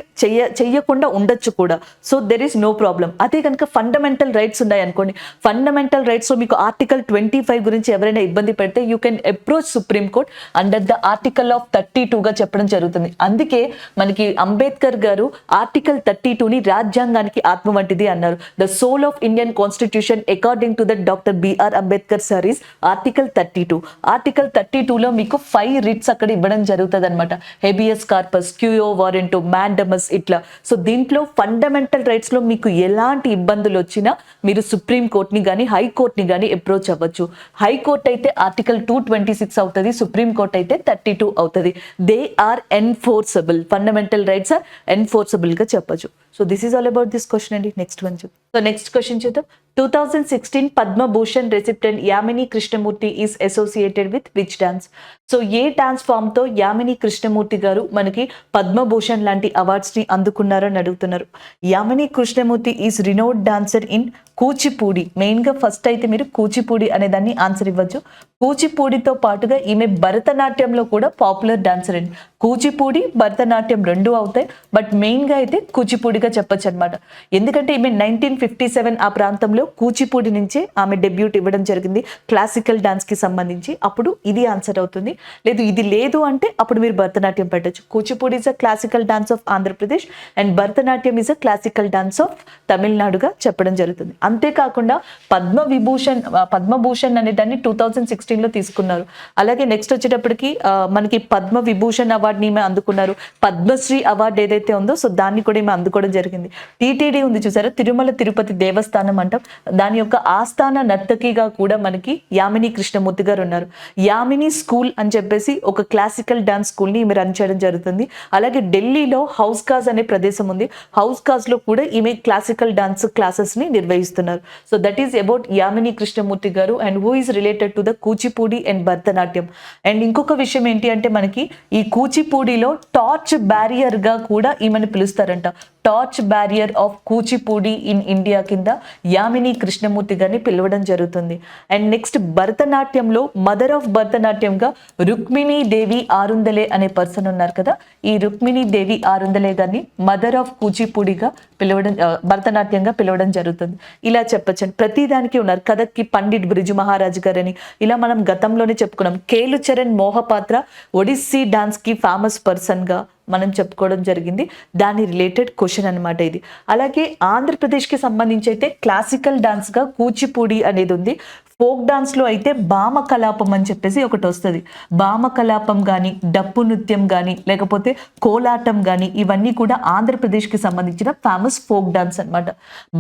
చెయ్యకుండా ఉండొచ్చు కూడా. So there is no problem. అదే కనుక ఫండమెంటల్ రైట్స్ ఉన్నాయి అనుకోండి, ఫండమెంటల్ రైట్స్ లో మీకు ఆర్టికల్ 25 గురించి ఎవరైనా ఇబ్బంది పెడితే you can approach supreme court under the article of 32గా చెప్పడం జరుగుతుంది. అందుకే మనకి అంబేద్కర్ గారు ఆర్టికల్ 32ని రాజ్యాంగానికి ఆత్మ వంటిది అన్నారు. The soul of Indian constitution according to the doctor B R Ambedkar sir is article 32. Article 32లో మీకు 5 రిట్స్ అక్కడ ఇవ్వడం జరుగుతుంది అనమాట. Habeas corpus, quo warranto, mandamus ఇట్లా. సో దీంట్లో ఫండమెంటల్ రైట్స్ లో మీకు ఎలాంటి ఇబ్బందులు వచ్చినా మీరు సుప్రీం కోర్ట్ని కానీ హైకోర్ట్ని కానీ అప్రోచ్ అవ్వచ్చు. హైకోర్ట్ అయితే ఆర్టికల్ 226 అవుతుంది, సుప్రీం కోర్ట్ అయితే 32 అవుతుంది. They are enforceable. Fundamental rights are enforceable గా చెప్పచ్చు. So this is all about this question అండి. నెక్స్ట్ వన్ చూద్దాం. సో నెక్స్ట్ క్వశ్చన్ చూద్దాం. 2016 Padma Bhushan recipient Yamini Krishnamurthy is associated with which dance? So ఏ డాన్స్ ఫామ్ తో యామిని కృష్ణమూర్తి గారు మనకి పద్మభూషణ్ లాంటి అవార్డ్స్ ని అందుకున్నారని అడుగుతున్నారు. Yamini Krishnamurthy is renowned dancer in Kuchipudi. Main గా ఫస్ట్ అయితే మీరు కూచిపూడి అనే దాన్ని ఆన్సర్ ఇవ్వచ్చు. కూచిపూడితో పాటుగా ఈమె భరతనాట్యంలో కూడా పాపులర్ డాన్సర్ అండి. కూచిపూడి, భరతనాట్యం రెండు అవుతాయి, బట్ మెయిన్ గా అయితే కూచిపూడిగా చెప్పొచ్చు అనమాట. ఎందుకంటే ఈమె 1957 ఆ ప్రాంతంలో కూచిపూడి నుంచే ఆమె డెబ్యూట్ ఇవ్వడం జరిగింది క్లాసికల్ డాన్స్ కి సంబంధించి. అప్పుడు ఇది ఆన్సర్ అవుతుంది. లేదు ఇది లేదు అంటే అప్పుడు మీరు భరతనాట్యం పెట్టచ్చు. Kuchipudi is a classical dance of Andhra Pradesh and Bharatanatyam is a classical dance of తమిళనాడుగా చెప్పడం జరుగుతుంది. అంతేకాకుండా పద్మభూషణ్ అనే దాన్ని 2016లో తీసుకున్నారు. అలాగే నెక్స్ట్ వచ్చేటప్పటికి మనకి పద్మ విభూషణ్ అవార్డుని ఈమె అందుకున్నారు. పద్మశ్రీ అవార్డు ఏదైతే ఉందో సో దాన్ని కూడా ఈమె అందుకోవడం జరిగింది. టీటీడీ ఉంది చూసారా, తిరుమల తిరుపతి దేవస్థానం అంటాం, దాని యొక్క ఆస్థాన నర్తకిగా కూడా మనకి యామిని కృష్ణమూర్తి గారు ఉన్నారు. యామిని స్కూల్ అని చెప్పేసి ఒక క్లాసికల్ డాన్స్ స్కూల్ ని ఈమె రన్ చేయడం జరుగుతుంది. అలాగే ఢిల్లీలో హౌస్ కాజ్ అనే ప్రదేశం ఉంది. హౌస్ కాజ్ లో కూడా ఈమె క్లాసికల్ డాన్స్ క్లాసెస్ ని నిర్వహిస్తున్నారు. So that is about Yamini Krishnamurthy garu and who is related to the Kuchipudi and Bharatanatyam. And ఇంకొక విషయం ఏంటి అంటే మనకి ఈ కూచిపూడిలో టార్చ్ బ్యారియర్ గా కూడా ఈమెను పిలుస్తారంట. Torch barrier of Kuchipudi in India కింద యామిని కృష్ణమూర్తి గారిని పిలవడం జరుగుతుంది. అండ్ నెక్స్ట్ భరతనాట్యంలో మదర్ ఆఫ్ భరతనాట్యంగా రుక్మిణీ దేవి ఆరుందలే అనే పర్సన్ ఉన్నారు కదా, ఈ రుక్మిణీ దేవి ఆరుందలే గారిని మదర్ ఆఫ్ కూచిపూడిగా పిలవడం, భరతనాట్యంగా పిలవడం జరుగుతుంది. ఇలా చెప్పచ్చండి. ప్రతి దానికి ఉన్నారు. కథక్కి పండిట్ బ్రిజు మహారాజ్ గారని ఇలా మనం గతంలోనే చెప్పుకున్నాం. కేలుచరణ్ మోహపాత్ర ఒడిస్సీ డాన్స్ కి ఫేమస్ పర్సన్ గా మనం చెప్పుకోవడం జరిగింది. దాని రిలేటెడ్ క్వశ్చన్ అనమాట ఇది. అలాగే ఆంధ్రప్రదేశ్కి సంబంధించి అయితే క్లాసికల్ డాన్స్గా కూచిపూడి అనేది ఉంది. ఫోక్ డాన్స్లో అయితే భామ కలాపం అని చెప్పేసి ఒకటి వస్తుంది. భామ కలాపం కానీ, డప్పు నృత్యం కానీ, లేకపోతే కోలాటం కానీ, ఇవన్నీ కూడా ఆంధ్రప్రదేశ్కి సంబంధించిన ఫేమస్ ఫోక్ డాన్స్ అనమాట.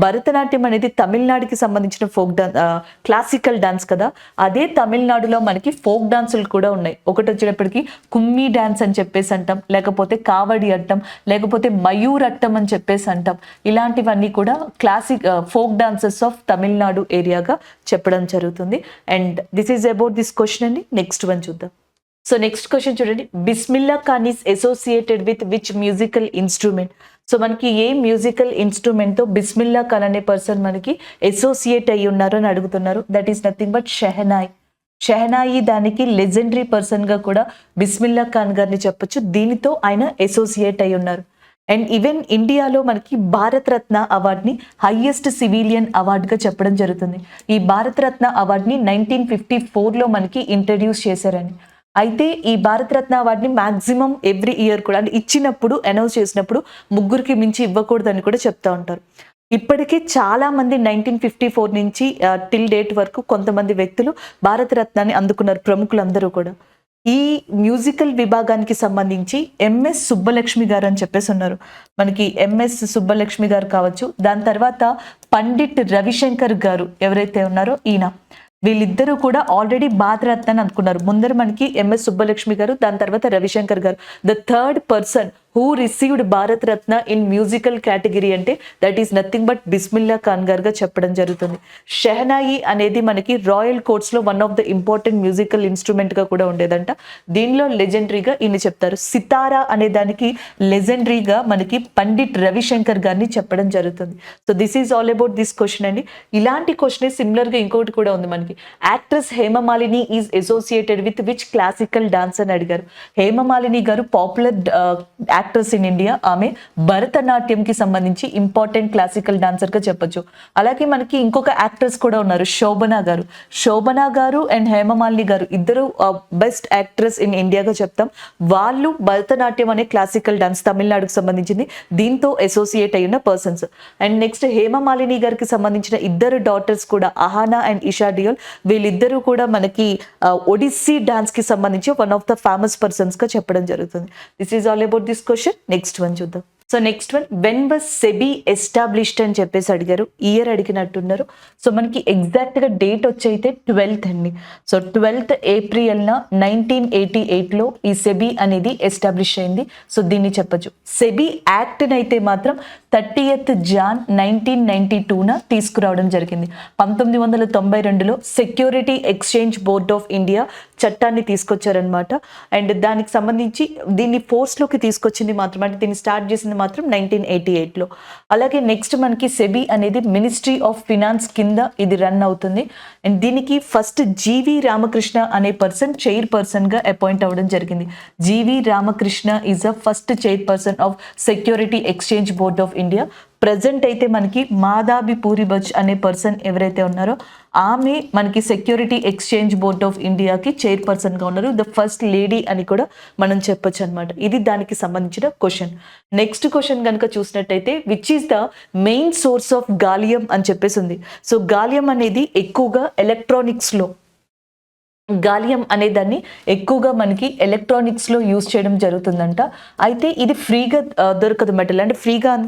భరతనాట్యం అనేది తమిళనాడుకి సంబంధించిన ఫోక్ డాన్స్, క్లాసికల్ డాన్స్ కదా. అదే తమిళనాడులో మనకి ఫోక్ డాన్సులు కూడా ఉన్నాయి. ఒకటి వచ్చేటప్పటికి కుమ్మీ డాన్స్ అని చెప్పేసి అంటాం, లేకపోతే కావడి అట్టం, లేకపోతే మయూర్ అట్టం అని చెప్పేసి అంటాం. ఇలాంటివన్నీ కూడా classic folk dances of Tamil Nadu ఏరియాగా చెప్పడం జరుగుతుంది. And this is about this question అండి. నెక్స్ట్ వన్ చూద్దాం. సో నెక్స్ట్ క్వశ్చన్ చూడండి. Bismillah Khan is associated with which musical instrument? So మనకి ఏ మ్యూజికల్ ఇన్స్ట్రుమెంట్తో బిస్మిల్లా ఖాన్ అనే పర్సన్ మనకి అసోసియేట్ అయ్యి ఉన్నారు అని అడుగుతున్నారు. That is nothing but shehnai. Shehnai దానికి లెజెండరీ పర్సన్గా కూడా బిస్మిల్లా ఖాన్ గారిని చెప్పొచ్చు. దీనితో ఆయన అసోసియేట్ అయి ఉన్నారు. అండ్ ఈవెన్ ఇండియాలో మనకి భారత్ రత్న అవార్డ్ని హైయెస్ట్ సివిలియన్ అవార్డ్గా చెప్పడం జరుగుతుంది. ఈ భారత్ రత్న అవార్డ్ని 1954లో మనకి ఇంట్రడ్యూస్ చేశారని. అయితే ఈ భారత్ రత్న అవార్డ్ని మ్యాక్సిమం ఎవ్రీ ఇయర్ కూడా అంటే ఇచ్చినప్పుడు అనౌన్స్ చేసినప్పుడు ముగ్గురికి మించి ఇవ్వకూడదని కూడా చెప్తా ఉంటారు. ఇప్పటికే చాలా మంది 1954 నుంచి టిల్ డేట్ వరకు కొంతమంది వ్యక్తులు భారత రత్నాన్ని అందుకున్నారు, ప్రముఖులందరూ కూడా. ఈ మ్యూజికల్ విభాగానికి సంబంధించి ఎంఎస్ సుబ్బలక్ష్మి గారు అని చెప్పేసి ఉన్నారు. మనకి ఎంఎస్ సుబ్బలక్ష్మి గారు కావచ్చు, దాని తర్వాత పండిట్ రవిశంకర్ గారు ఎవరైతే ఉన్నారో ఈయన, వీళ్ళిద్దరూ కూడా ఆల్రెడీ భారత రత్నాన్ని అందుకున్నారు. ముందర మనకి ఎంఎస్ సుబ్బలక్ష్మి గారు, దాని తర్వాత Ravi Shankar garu. The third person who received Bharat Ratna in musical category అంటే that is nothing but Bismillah Khan గారుగా చెప్పడం జరుగుతుంది. షెహనాయి అనేది మనకి రాయల్ కోర్ట్స్లో one of the important musical ఇన్స్ట్రుమెంట్గా కూడా ఉండేదంట. దీనిలో లెజెండరీగా ఈయన చెప్తారు. సితారా అనే దానికి లెజెండరీగా మనకి పండిట్ రవిశంకర్ గారిని చెప్పడం జరుగుతుంది. So this is all about this question అండి. ఇలాంటి క్వశ్చన్ సిమిలర్గా ఇంకోటి కూడా ఉంది మనకి. Actress Hema Malini is associated with which classical dance అని అడిగారు. హేమమాలిని గారు పాపులర్ యాక్ట్రెస్ ఇన్ ఇండియా. ఆమె భరతనాట్యంకి సంబంధించి ఇంపార్టెంట్ క్లాసికల్ డాన్సర్ గా చెప్పొచ్చు. అలాగే మనకి ఇంకొక యాక్టర్స్ కూడా ఉన్నారు, శోభనా గారు. శోభనా గారు అండ్ హేమమాలిని గారు ఇద్దరు బెస్ట్ యాక్ట్రెస్ ఇన్ ఇండియాగా చెప్తాం. వాళ్ళు భరతనాట్యం అనే క్లాసికల్ డాన్స్ తమిళనాడుకు సంబంధించింది, దీంతో అసోసియేట్ అయిన పర్సన్స్. అండ్ నెక్స్ట్ హేమమాలిని గారికి సంబంధించిన ఇద్దరు డాటర్స్ కూడా అహానా అండ్ ఇషా డియోల్, వీళ్ళిద్దరూ కూడా మనకి ఒడిస్సీ డాన్స్ కి సంబంధించి one of the famous persons గా చెప్పడం జరుగుతుంది. This is all about this question. Next one చూద్దాం. So next one, when was SEBI established అని చెప్పేసి అడిగారు. ఇయర్ అడిగినట్టున్నారు. సో మనకి ఎగ్జాక్ట్గా డేట్ వచ్చి అయితే 12th అండి. సో 12th ఏప్రిల్న 1988లో ఈ సెబీ అనేది ఎస్టాబ్లిష్ అయింది. సో దీన్ని చెప్పచ్చు. సెబీ యాక్ట్ని అయితే మాత్రం 30th Jan 1992న తీసుకురావడం జరిగింది. 1992లో security exchange board of India చట్టాన్ని తీసుకొచ్చారనమాట. అండ్ దానికి సంబంధించి దీన్ని ఫోర్స్లోకి తీసుకొచ్చింది మాత్రం, అంటే దీన్ని స్టార్ట్ చేసింది మాత్రం 1988లో. అలాగే నెక్స్ట్ మనకి సెబీ అనేది మినిస్ట్రీ ఆఫ్ ఫినాన్స్ కింద ఇది రన్ అవుతుంది. అండ్ దీనికి ఫస్ట్ జీవి రామకృష్ణ అనే పర్సన్ చైర్ పర్సన్గా అపాయింట్ అవ్వడం జరిగింది. G V Ramakrishna is a first chairperson of security exchange board of India. Present అయితే మనకి మాధాబి పూరిబచ్ అనే పర్సన్ ఎవరైతే ఉన్నారో ఆమె మనకి సెక్యూరిటీ ఎక్స్చేంజ్ బోర్డ్ ఆఫ్ ఇండియాకి చైర్పర్సన్గా ఉన్నారు. ద ఫస్ట్ లేడీ అని కూడా మనం చెప్పొచ్చు అనమాట. ఇది దానికి సంబంధించిన క్వశ్చన్. నెక్స్ట్ క్వశ్చన్ కనుక చూసినట్టయితే which is the main source of gallium అని చెప్పేసి ఉంది. సో గాలియం అనేది ఎక్కువగా ఎలక్ట్రానిక్స్లో, గాలియం అనే దాన్ని ఎక్కువగా మనకి ఎలక్ట్రానిక్స్లో యూజ్ చేయడం జరుగుతుందంట. అయితే ఇది ఫ్రీగా దొరకదు మెటల్, అంటే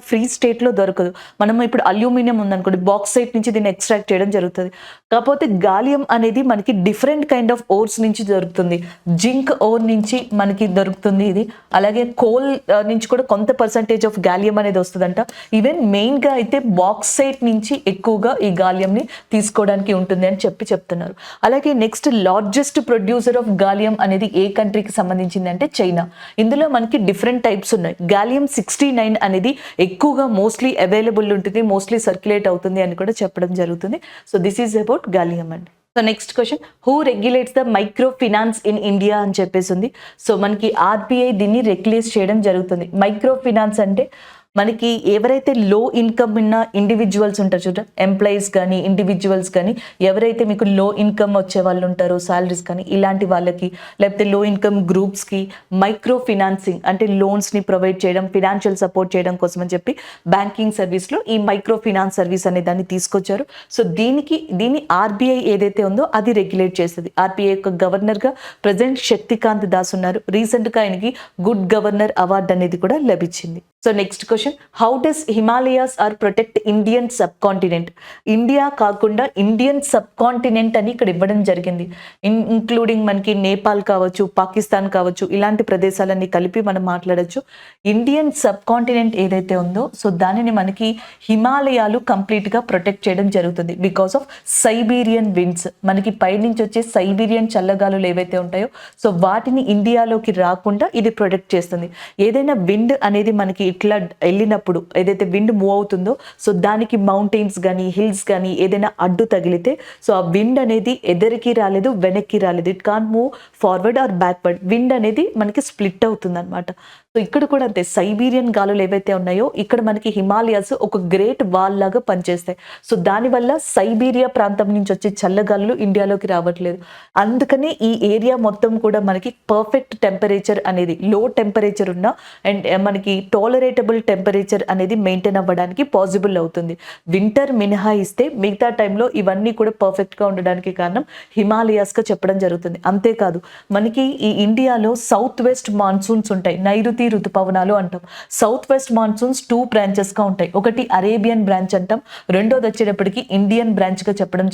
ఫ్రీ స్టేట్లో దొరకదు. మనం ఇప్పుడు అల్యూమినియం ఉందనుకోండి, బాక్సైట్ నుంచి దీన్ని ఎక్స్ట్రాక్ట్ చేయడం జరుగుతుంది. కాకపోతే గాలియం అనేది మనకి డిఫరెంట్ కైండ్ ఆఫ్ ఓర్స్ నుంచి దొరుకుతుంది. జింక్ ఓర్ నుంచి మనకి దొరుకుతుంది ఇది. అలాగే కోల్ నుంచి కూడా కొంత పర్సంటేజ్ ఆఫ్ గాలియం అనేది వస్తుందంట. ఈవెన్ మెయిన్గా అయితే బాక్సైట్ నుంచి ఎక్కువగా ఈ గాలియంని తీసుకోవడానికి ఉంటుంది అని చెప్తున్నారు. అలాగే next lord largest producer of gallium అనేది ఏ కంట్రీకి సంబంధించింది అంటే చైనా. ఇందులో మనకి డిఫరెంట్ టైప్స్ ఉన్నాయి. గాలియం 69 అనేది ఎక్కువగా మోస్ట్లీ అవైలబుల్ ఉంటుంది, మోస్ట్లీ సర్క్యులేట్ అవుతుంది అని కూడా చెప్పడం జరుగుతుంది. So this is about gallium అండి. So next question, who regulates the microfinance in India అని చెప్పేసి ఉంది. సో మనకి ఆర్బీఐ దీన్ని రెగ్యులేట్ చేయడం జరుగుతుంది. మైక్రో ఫినాన్స్ అంటే మనకి ఎవరైతే లో ఇన్కమ్ ఉన్న ఇండివిజువల్స్ ఉంటారు చూడ, ఎంప్లాయీస్ కానీ ఇండివిజువల్స్ కానీ, ఎవరైతే మీకు లో ఇన్కమ్ వచ్చే వాళ్ళు ఉంటారో, సాలరీస్ కానీ, ఇలాంటి వాళ్ళకి, లేకపోతే లో ఇన్కమ్ గ్రూప్స్కి మైక్రో ఫినాన్సింగ్ అంటే లోన్స్ని ప్రొవైడ్ చేయడం, ఫినాన్షియల్ సపోర్ట్ చేయడం కోసం అని చెప్పి బ్యాంకింగ్ సర్వీస్లో ఈ మైక్రో ఫినాన్స్ సర్వీస్ అనే దాన్ని తీసుకొచ్చారు. సో దీన్ని ఆర్బీఐ ఏదైతే ఉందో అది రెగ్యులేట్ చేస్తుంది. ఆర్బీఐ యొక్క గవర్నర్గా ప్రజెంట్ శక్తికాంత్ దాస్ ఉన్నారు. రీసెంట్గా ఆయనకి గుడ్ గవర్నర్ అవార్డు అనేది కూడా లభించింది. So next question, how does Himalayas are protect Indian subcontinent? India కాకుండా ఇండియన్ సబ్ కాంటినెంట్ అని ఇక్కడ ఇవ్వడం జరిగింది. ఇంక్లూడింగ్ మనకి నేపాల్ కావచ్చు, పాకిస్తాన్ కావచ్చు, ఇలాంటి ప్రదేశాలన్నీ కలిపి మనం మాట్లాడచ్చు. ఇండియన్ సబ్ కాంటినెంట్ ఏదైతే ఉందో సో దానిని మనకి హిమాలయాలు కంప్లీట్గా ప్రొటెక్ట్ చేయడం జరుగుతుంది. బికాస్ ఆఫ్ సైబీరియన్ విండ్స్, మనకి పైనుంచి వచ్చే సైబీరియన్ చల్లగాలులు ఏవైతే ఉంటాయో సో వాటిని ఇండియాలోకి రాకుండా ఇది ప్రొటెక్ట్ చేస్తుంది. ఏదైనా విండ్ అనేది మనకి ఇట్లా వెళ్ళినప్పుడు ఏదైతే విండ్ మూవ్ అవుతుందో సో దానికి మౌంటైన్స్ కానీ హిల్స్ కానీ ఏదైనా అడ్డు తగిలితే సో ఆ విండ్ అనేది ఎదరికి రాలేదు, వెనక్కి రాలేదు. It can't move forward are backward. Wind అనేది మనకి స్ప్లిట్ అవుతుంది అనమాట. సో ఇక్కడ కూడా అంతే, సైబీరియన్ గాలులు ఏవైతే ఉన్నాయో ఇక్కడ మనకి హిమాలయాస్ ఒక గ్రేట్ వాల్ లాగా పనిచేస్తాయి. సో దానివల్ల సైబీరియా ప్రాంతం నుంచి వచ్చే చల్లగాలులు ఇండియాలోకి రావట్లేదు. అందుకనే ఈ ఏరియా మొత్తం కూడా మనకి పర్ఫెక్ట్ టెంపరేచర్ అనేది, లో టెంపరేచర్ ఉన్న అండ్ మనకి టాలరేటబుల్ టెంపరేచర్ అనేది మెయింటైన్ అవ్వడానికి పాసిబుల్ అవుతుంది. వింటర్ మినహాయిస్తే మిగతా టైంలో ఇవన్నీ కూడా పర్ఫెక్ట్గా ఉండడానికి కారణం హిమాలయాస్గా చెప్పడం జరుగుతుంది. అంతేకాదు మనకి ఈ ఇండియాలో సౌత్ వెస్ట్ మాన్సూన్స్ ఉంటాయి, నైరుతి ఋతుపవనాలు అంటాం. సౌత్ వెస్ట్ మాన్సూన్స్ 2 బ్రాంచెస్గా ఉంటాయి. ఒకటి అరేబియన్ బ్రాంచ్ అంటాం, రెండోది వచ్చేటప్పటికి ఇండియన్ బ్రాంచ్గా చెప్పడం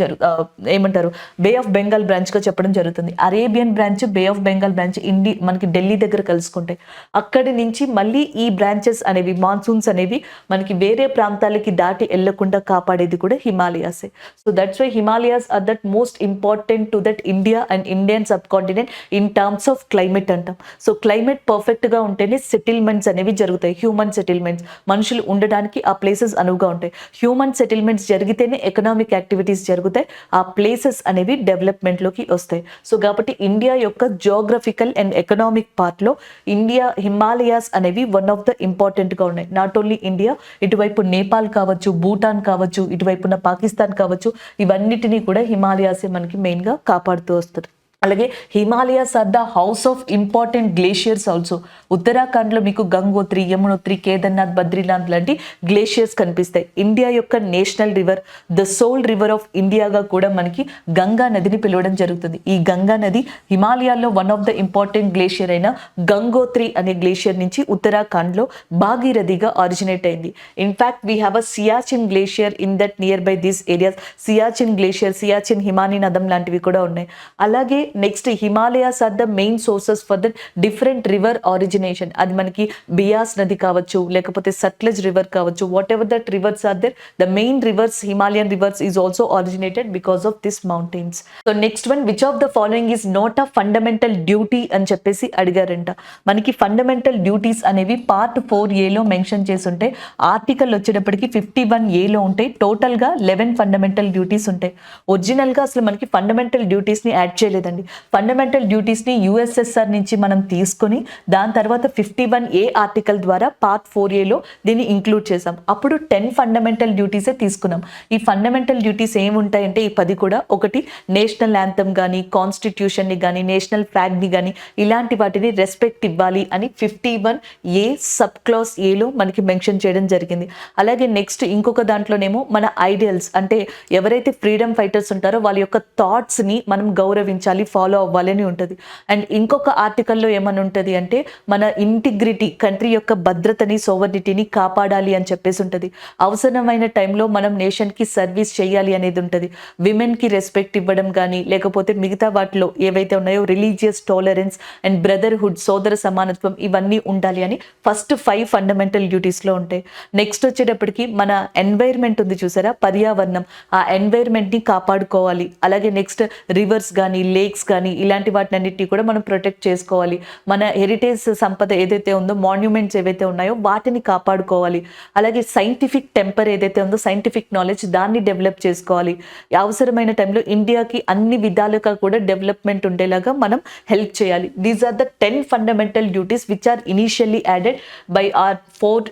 ఏమంటారు బే ఆఫ్ బెంగాల్ బ్రాంచ్గా చెప్పడం జరుగుతుంది. Arabian branch, bay of Bengal branch మనకి ఢిల్లీ దగ్గర కలుసుకుంటాయి. అక్కడి నుంచి మళ్ళీ ఈ బ్రాంచెస్ అనేవి, మాన్సూన్స్ అనేవి మనకి వేరే ప్రాంతాలకి దాటి వెళ్లకుండా కాపాడేది కూడా హిమాలయాసే. So that's why Himalayas are that most important to that India and Indian subcontinent in terms of climate అంటాం. సో క్లైమేట్ పర్ఫెక్ట్గా ఉంటేనే సెటిల్మెంట్స్ అనేవి జరుగుతాయి. హ్యూమన్ సెటిల్మెంట్స్, మనుషులు ఉండడానికి ఆ ప్లేసెస్ అనువుగా ఉంటాయి. హ్యూమన్ సెటిల్మెంట్స్ జరిగితేనే ఎకనామిక్ యాక్టివిటీస్ జరుగుతాయి, ఆ ప్లేసెస్ అనేవి డెవలప్మెంట్లోకి వస్తాయి. సో కాబట్టి ఇండియా యొక్క జియోగ్రఫికల్ అండ్ ఎకనామిక్ పార్ట్లో ఇండియా హిమాలయాస్ అనేవి వన్ ఆఫ్ ద ఇంపార్టెంట్గా ఉన్నాయి. నాట్ ఓన్లీ ఇండియా, ఇటువైపు నేపాల్ కావచ్చు, భూటాన్ కావచ్చు, ఇటువైపున పాకిస్తాన్ కావచ్చు, ఇవన్నిటినీ కూడా హిమాలయాసే మనకి మెయిన్గా కాపాడుతూ వస్తారు. అలాగే Himalayas are the house of important glaciers also. ఉత్తరాఖండ్లో మీకు గంగోత్రి, యమునోత్రి, కేదార్నాథ్, బద్రీనాథ్ లాంటి గ్లేషియర్స్ కనిపిస్తాయి. ఇండియా యొక్క national river, the soul river of ఇండియాగా కూడా మనకి గంగా నదిని పిలవడం జరుగుతుంది. ఈ గంగా నది హిమాలయాల్లో one of the important glacier అయిన గంగోత్రి అనే గ్లేషియర్ నుంచి ఉత్తరాఖండ్లో భాగీరథిగా ఆరిజినేట్ అయింది. In fact we have a Siachen glacier in that near by these areas. Siachen glacier, Siachen హిమానీ నదం లాంటివి కూడా ఉన్నాయి. అలాగే next Himalayas are the main sources for the different river origination. అది మనకి బియాస్ నది కావచ్చు, లేకపోతే సట్లెజ్ రివర్ కావచ్చు, whatever that rivers are there, the main rivers, Himalayan reverse is also originated because of this mountains. So next one, which of the following is not a fundamental duty అని చెప్పేసి అడిగారంట. మనకి fundamental duties అనేవి part 4A mention చేసి ఉంటాయి. Article వచ్చేటప్పటికి 51A ఉంటాయి. టోటల్గా 11 ఫండమెంటల్ డ్యూటీస్ ఉంటాయి. ఒరిజినల్గా అసలు మనకి ఫండమెంటల్ డ్యూటీస్ని యాడ్ చేయలేదండి. ఫండమెంటల్ డ్యూటీస్ని యుఎస్ఎస్ఆర్ నుంచి మనం తీసుకొని దాని తర్వాత 51A ఆర్టికల్ ద్వారా పార్ట్ 4A దీన్ని ఇంక్లూడ్ చేసాం. అప్పుడు 10 ఫండమెంటల్ డ్యూటీసే తీసుకున్నాం. ఈ ఫండమెంటల్ డ్యూటీస్ ఏముంటాయంటే ఈ 10 కూడా, ఒకటి నేషనల్ యాంథమ్ కానీ, కాన్స్టిట్యూషన్ని కానీ, నేషనల్ ఫ్లాగ్ని కానీ, ఇలాంటి వాటిని రెస్పెక్ట్ ఇవ్వాలి అని 51A సబ్ క్లాస్ ఏలో మనకి మెన్షన్ చేయడం జరిగింది. అలాగే నెక్స్ట్ ఇంకొక దాంట్లోనేమో మన ఐడియల్స్ అంటే ఎవరైతే ఫ్రీడమ్ ఫైటర్స్ ఉంటారో వాళ్ళ యొక్క థాట్స్ని మనం గౌరవించాలి, ఫాలో అవ్వాలి అని ఉంటుంది. అండ్ ఇంకొక ఆర్టికల్లో ఏమని ఉంటుంది అంటే మన ఇంటిగ్రిటీ, కంట్రీ యొక్క భద్రతని, సోవర్నిటీని కాపాడాలి అని చెప్పేసి ఉంటుంది. అవసరమైన టైంలో మనం నేషన్కి సర్వీస్ చేయాలి అనేది ఉంటుంది. విమెన్కి రెస్పెక్ట్ ఇవ్వడం కానీ, లేకపోతే మిగతా వాటిలో ఏవైతే ఉన్నాయో రిలీజియస్ టాలరెన్స్ అండ్ బ్రదర్హుడ్, సోదర సమానత్వం, ఇవన్నీ ఉండాలి అని ఫస్ట్ 5 ఫండమెంటల్ డ్యూటీస్లో ఉంటాయి. నెక్స్ట్ వచ్చేటప్పటికి మన ఎన్వైర్మెంట్ ఉంది చూసారా, పర్యావరణం, ఆ ఎన్వైర్మెంట్ని కాపాడుకోవాలి. అలాగే నెక్స్ట్ రివర్స్ కానీ, లేక్స్ లేక్స్ కానీ ఇలాంటి వాటినన్నిటిని కూడా మనం ప్రొటెక్ట్ చేసుకోవాలి. మన హెరిటేజ్ సంపద ఏదైతే ఉందో, మాన్యుమెంట్స్ ఏవైతే ఉన్నాయో వాటిని కాపాడుకోవాలి. అలాగే సైంటిఫిక్ టెంపర్ ఏదైతే ఉందో, సైంటిఫిక్ నాలెడ్జ్ దాన్ని డెవలప్ చేసుకోవాలి. అవసరమైన టైంలో ఇండియాకి అన్ని విధాలుగా కూడా డెవలప్మెంట్ ఉండేలాగా మనం హెల్ప్ చేయాలి. These are the 10 fundamental duties which are initially added by are part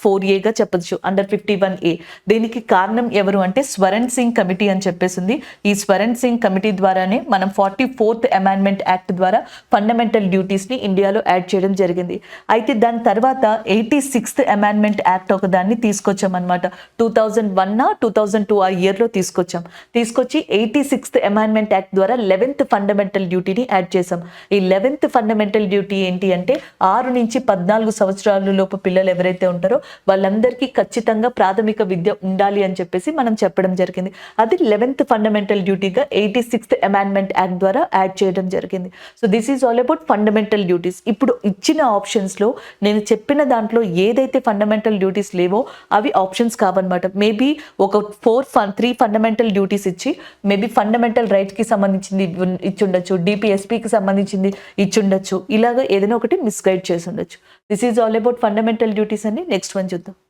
4A చెప్పచ్చు అండర్ 51A. దీనికి కారణం ఎవరు అంటే స్వరణ్ సింగ్ కమిటీ అని చెప్పేసింది. ఈ స్వరణ్ సింగ్ కమిటీ ద్వారానే మనం 44th అమెండ్మెంట్ యాక్ట్ ద్వారా ఫండమెంటల్ డ్యూటీస్ ని ఇండియాలో యాడ్ చేయడం జరిగింది. అయితే దాని తర్వాత 86th అమెండ్మెంట్ యాక్ట్ ఒక దాన్ని తీసుకొచ్చాం అనమాట. 2001-2002 ఆ ఇయర్లో తీసుకొచ్చి 86th అమెండ్మెంట్ యాక్ట్ ద్వారా 11th ఫండమెంటల్ డ్యూటీని యాడ్ చేసాం. ఈ 11th ఫండమెంటల్ డ్యూటీ ఏంటి అంటే 6 నుంచి 14 సంవత్సరాల లోపు పిల్లలు ఎవరైతే ఉంటారో వాళ్ళందరికీ ఖచ్చితంగా ప్రాథమిక విద్య ఉండాలి అని చెప్పేసి మనం చెప్పడం జరిగింది. అది 11th ఫండమెంటల్ డ్యూటీగా 86th అమెండ్మెంట్ యాక్ట్ ద్వారా యాడ్ చేయడం జరిగింది. So this is all about fundamental duties. ఇప్పుడు ఇచ్చిన ఆప్షన్స్లో నేను చెప్పిన దాంట్లో ఏదైతే ఫండమెంటల్ డ్యూటీస్ లేవో అవి ఆప్షన్స్ కావన్నమాట. మేబీ ఒక 3 ఫండమెంటల్ డ్యూటీస్ ఇచ్చి మేబీ ఫండమెంటల్ రైట్స్కి సంబంధించింది ఇచ్చుండొచ్చు, డిపిఎస్పికి సంబంధించింది ఇచ్చుండొచ్చు, ఇలాగ ఏదైనా ఒకటి మిస్గైడ్ చేసి ఉండొచ్చు. This is all about fundamental duties అని. నెక్స్ట్ వన్ చూద్దాం.